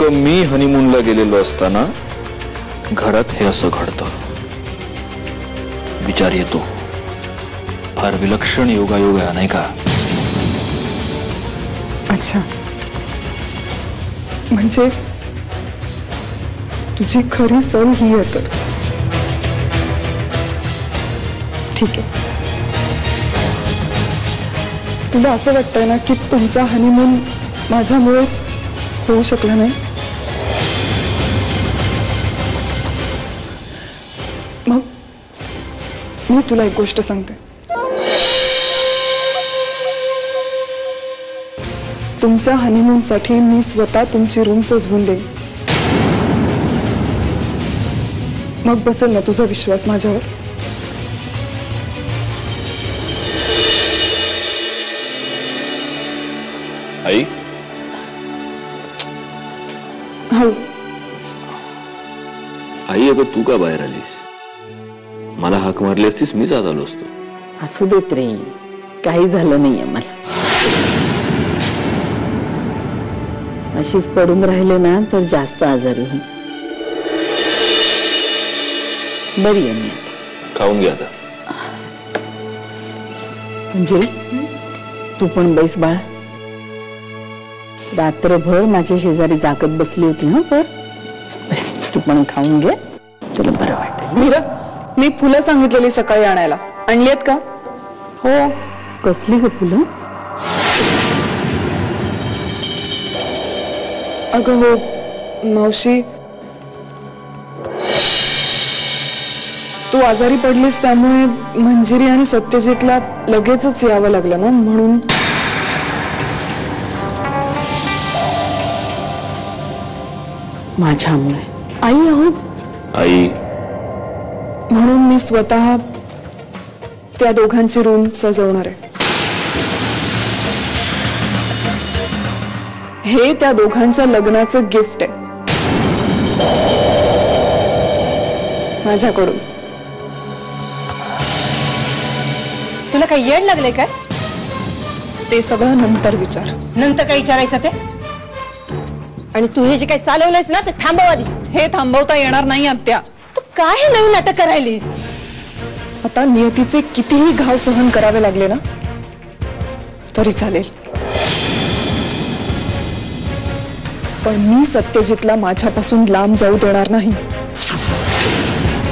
नेमकं मी हनीमूनला गेलेलो असताना घरात हे असं घडतं. विचार येतो, फार विलक्षण योगायोग आहे नाही का? अच्छा, म्हणजे तुझी खरी सल ही आहे तर ठीक आहे. तुला असं वाटतंय ना की तुमचा हनीमून माझ्यामुळे होऊ शकला नाही? मग मी तुला एक गोष्ट सांगते. तुमच्या हनीमूनसाठी मी स्वतः तुमची रूम सजवून देईन. मग बसेल ना तुझा विश्वास माझ्यावर? आई हो. आई, अगं तू का बाहेर आलीस? मला हाक मारली असतीस मीच आत आलो असतो. असू देत रे, काही झालं नाहीये मला. अशीच पडून राहिले ना तर जास्त आजारी होईन. बरी आहे मी आता. खाऊन घ्या आता. म्हणजे तू पण बैस बाळा. रात्रभर माझ्या शेजारी जागत बसली होती. हा पर बस तू पण खाऊन घे, तुला बरं वाटेल. मीरा, मी फुलं सांगितलेली सकाळी आणायला, आणलीत का? हो. कसली ग फुलं? अगं हो मावशी, तू आजारी पडलीस त्यामुळे मंजिरी आणि सत्यजितला लगेचच यावं लागलं ना, म्हणून. माझ्यामुळे? आई अहो. आई, म्हणून मी स्वतः त्या दोघांची रूम सजवणार आहे. हे त्या दोघांच्या लग्नाचं गिफ्ट आहे माझ्याकडून. तुला काही येड लागले काय? ते सगळं नंतर विचार. नंतर काय विचारायचं ते? आणि तू हे जे काही चालवलंयस ना ते थांबव आधी. हे थांबवता येणार नाही आत्या. तू काय हे नवीन नाटक करायलीस? आता नियतीचे कितीही घाव सहन करावे लागले ना तरी चालेल, पण मी सत्यजितला माझ्यापासून लांब जाऊ देणार नाही.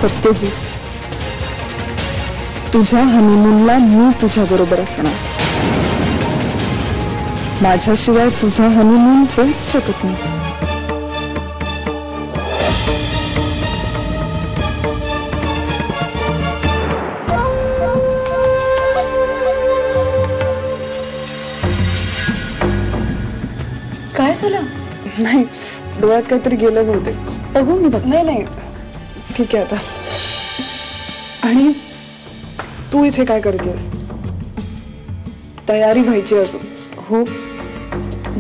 सत्यजित, तुझ्या हनीमूनला मी तुझ्या बरोबर असणार. माझ्याशिवाय तुझा हनीमून होऊच शकत नाही. काय झालं? नाही, डोळ्यात काहीतरी गेलं बहुतेक. बघू मी बघ. नाही नाही ठीक आहे आता. आणि तू इथे काय करतेस? तयारी व्हायची अजून. हो,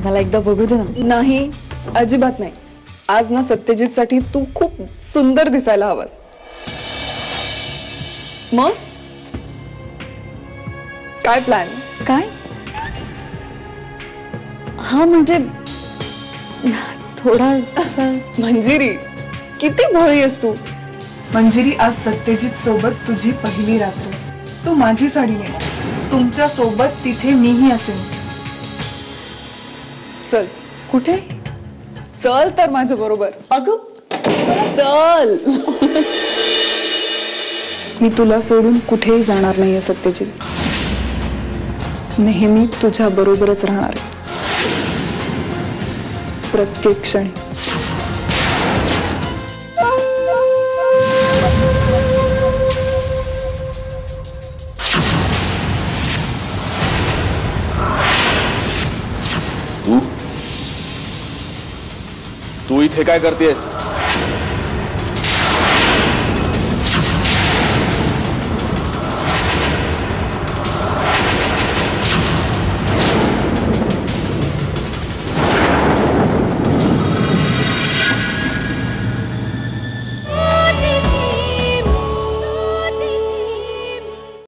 मला एकदा बघू दे ना. नाही, अजिबात नाही. आज ना सत्यजित साठी तू खूप सुंदर दिसायला हवास. मग काय प्लॅन? काय? हा म्हणजे थोडा असं. मंजिरी, किती भोळी आहेस तू. मंजिरी, आज सत्यजित सोबत तुझी पहिली रात्र. तू माझी साडी नेस. तुमच्या सोबत तिथे मीही असेन. चल. कुठे? चल तर माझ्या बरोबर. अगं चल. मी तुला सोडून कुठेही जाणार नाहीये सत्यजित. नेहमी तुझ्या बरोबरच राहणार आहे, प्रत्येक क्षणी. तू इथे काय करतेस?